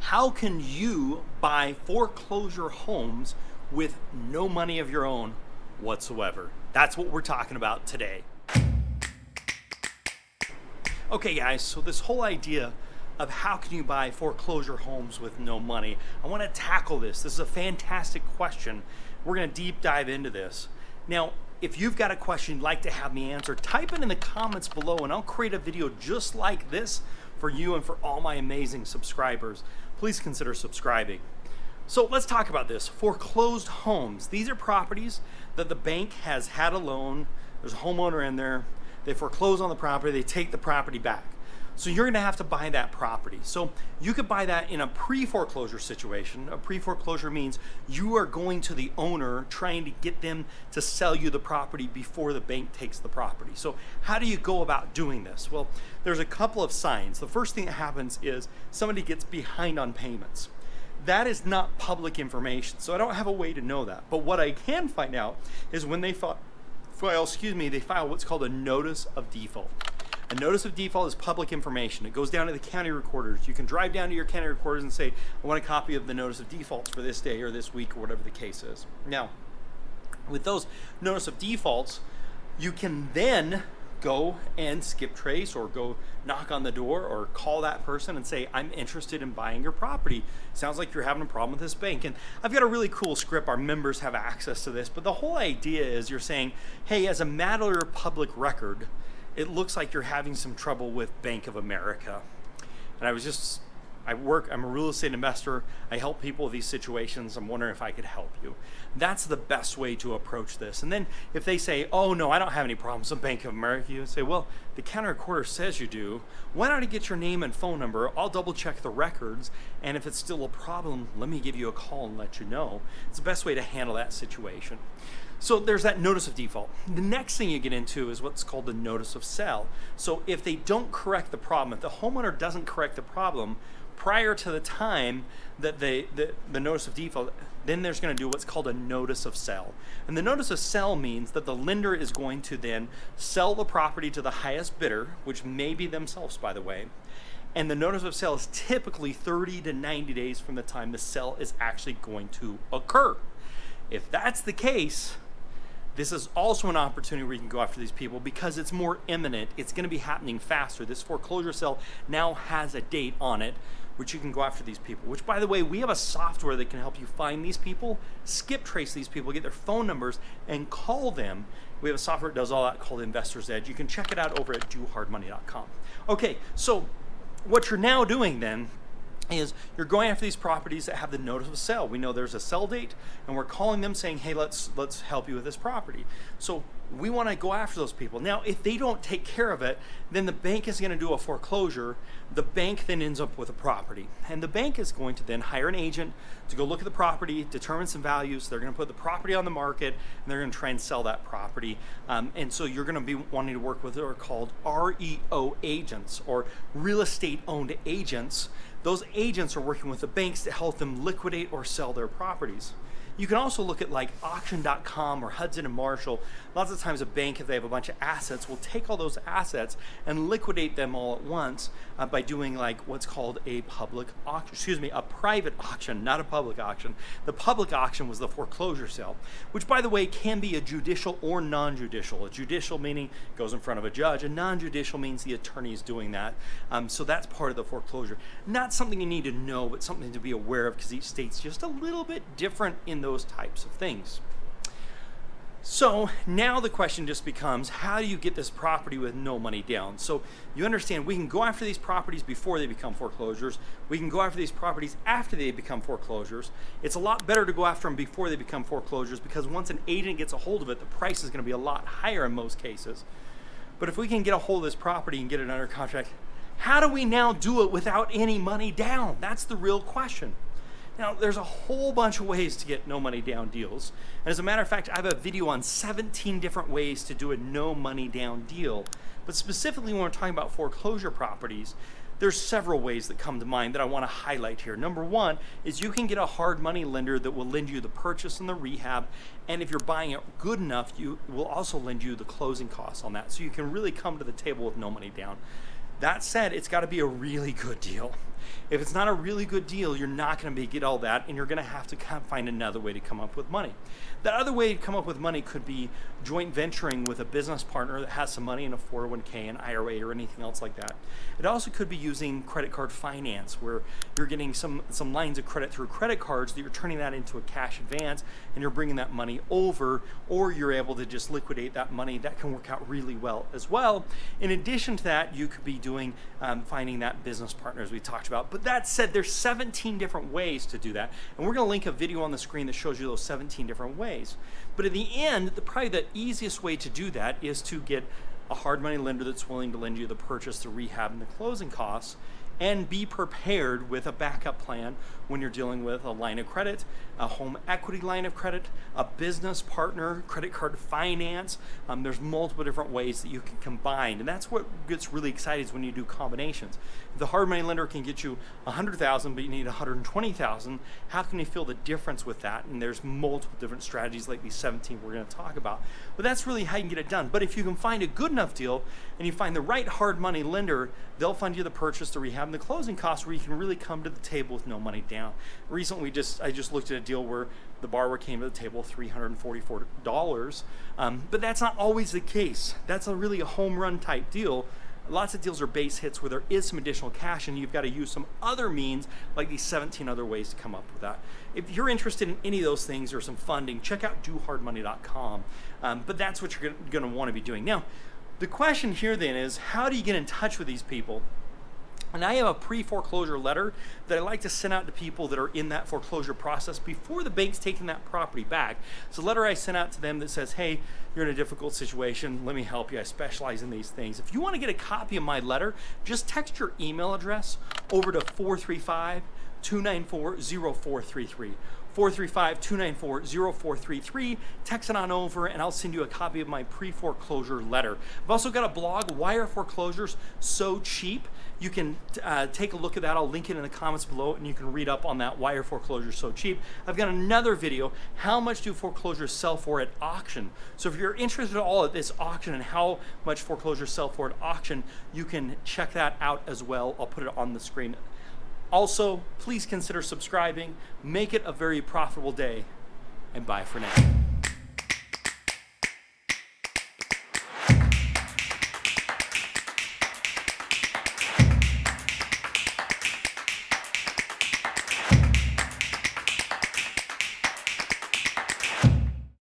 How can you buy foreclosure homes with no money of your own whatsoever? That's what we're talking about today. Okay guys, so this whole idea of how can you buy foreclosure homes with no money, I want to tackle this. This is a fantastic question. We're going to deep dive into this. Now, if you've got a question you'd like to have me answer, type it in the comments below and I'll create a video just like this for you and for all my amazing subscribers. Please consider subscribing. So let's talk about this. Foreclosed homes. These are properties that the bank has had a loan. There's a homeowner in there. They foreclose on the property. They take the property back. So you're going to have to buy that property. So you could buy that in a pre-foreclosure situation. A pre-foreclosure means you are going to the owner trying to get them to sell you the property before the bank takes the property. So how do you go about doing this? Well, there's a couple of signs. The first thing that happens is somebody gets behind on payments. That is not public information, so I don't have a way to know that. But what I can find out is when they file what's called a notice of default. A notice of default is public information. It goes down to the county recorders. You can drive down to your county recorders and say, I want a copy of the notice of defaults for this day or this week or whatever the case is. Now, with those notice of defaults, you can then go and skip trace or go knock on the door or call that person and say, I'm interested in buying your property. Sounds like you're having a problem with this bank. And I've got a really cool script. Our members have access to this. But the whole idea is you're saying, hey, as a matter of public record, it looks like you're having some trouble with Bank of America. And I'm a real estate investor. I help people with these situations. I'm wondering if I could help you. That's the best way to approach this. And then if they say, oh no, I don't have any problems with Bank of America, you say, well, the county recorder says you do. Why don't I get your name and phone number? I'll double check the records. And if it's still a problem, let me give you a call and let you know. It's the best way to handle that situation. So there's that notice of default. The next thing you get into is what's called the notice of sale. So if they don't correct the problem, if the homeowner doesn't correct the problem prior to the time that the notice of default, then there's going to do what's called a notice of sale. And the notice of sale means that the lender is going to then sell the property to the highest bidder, which may be themselves, by the way. And the notice of sale is typically 30 to 90 days from the time the sale is actually going to occur. If that's the case, this is also an opportunity where you can go after these people because it's more imminent. It's going to be happening faster. This foreclosure sale now has a date on it, which you can go after these people. Which, by the way, we have a software that can help you find these people, skip trace these people, get their phone numbers, and call them. We have a software that does all that called Investor's Edge. You can check it out over at dohardmoney.com. Okay, so what you're now doing then is you're going after these properties that have the notice of sale. We know there's a sell date and we're calling them saying, hey, let's help you with this property. So we want to go after those people. Now, if they don't take care of it, then the bank is going to do a foreclosure. The bank then ends up with a property. And the bank is going to then hire an agent to go look at the property, determine some values. They're going to put the property on the market and they're going to try and sell that property. And so you're going to be wanting to work with what are called REO agents or real estate owned agents. Those agents are working with the banks to help them liquidate or sell their properties. You can also look at like auction.com or Hudson and Marshall. Lots of times a bank, if they have a bunch of assets, will take all those assets and liquidate them all at once by doing like what's called a private auction, not a public auction. The public auction was the foreclosure sale, which by the way can be a judicial or non-judicial. A judicial meaning goes in front of a judge. A non-judicial means the attorney is doing that. So that's part of the foreclosure. Not something you need to know, but something to be aware of because each state's just a little bit different in those types of things. So now the question just becomes, how do you get this property with no money down? So you understand we can go after these properties before they become foreclosures. We can go after these properties after they become foreclosures. It's a lot better to go after them before they become foreclosures because once an agent gets a hold of it, the price is going to be a lot higher in most cases. But if we can get a hold of this property and get it under contract, how do we now do it without any money down? That's the real question. Now, there's a whole bunch of ways to get no money down deals. And as a matter of fact, I have a video on 17 different ways to do a no money down deal. But specifically when we're talking about foreclosure properties, there's several ways that come to mind that I want to highlight here. Number one is you can get a hard money lender that will lend you the purchase and the rehab. And if you're buying it good enough, you will also lend you the closing costs on that. So you can really come to the table with no money down. That said, it's got to be a really good deal. If it's not a really good deal, you're not going to get all that, and you're going to have to find another way to come up with money. That other way to come up with money could be joint venturing with a business partner that has some money in a 401k, an IRA, or anything else like that. It also could be using credit card finance, where you're getting some lines of credit through credit cards that you're turning that into a cash advance, and you're bringing that money over, or you're able to just liquidate that money. That can work out really well as well. In addition to that, you could be doing finding that business partner, as we talked about. But that said, there's 17 different ways to do that, and we're going to link a video on the screen that shows you those 17 different ways. But in the end, probably the easiest way to do that is to get a hard money lender that's willing to lend you the purchase, the rehab, and the closing costs, and be prepared with a backup plan when you're dealing with a line of credit, a home equity line of credit, a business partner, credit card finance. There's multiple different ways that you can combine, and that's what gets really exciting is when you do combinations. If the hard money lender can get you $100,000, but you need $120,000, how can you feel the difference with that? And there's multiple different strategies like these 17 we're going to talk about. But that's really how you can get it done. But if you can find a good enough deal and you find the right hard money lender, they'll fund you the purchase, the rehab, and the closing costs, where you can really come to the table with no money down. Recently, I just looked at a deal where the borrower came to the table $344, but that's not always the case. That's really a home run type deal. Lots of deals are base hits where there is some additional cash, and you've got to use some other means like these 17 other ways to come up with that. If you're interested in any of those things or some funding, check out dohardmoney.com. But that's what you're going to want to be doing. Now, the question here then is, how do you get in touch with these people? And I have a pre-foreclosure letter that I like to send out to people that are in that foreclosure process before the bank's taking that property back. It's a letter I sent out to them that says, hey, you're in a difficult situation. Let me help you. I specialize in these things. If you want to get a copy of my letter, just text your email address over to 435-294-0433. 435-294-0433. Text it on over, and I'll send you a copy of my pre-foreclosure letter. I've also got a blog, Why Are Foreclosures So Cheap? You can take a look at that. I'll link it in the comments below, and you can read up on that, Why Are Foreclosures So Cheap? I've got another video, How Much Do Foreclosures Sell For at Auction? So if you're interested at all at this auction and how much foreclosures sell for at auction, you can check that out as well. I'll put it on the screen. Also, please consider subscribing. Make it a very profitable day, and bye for now.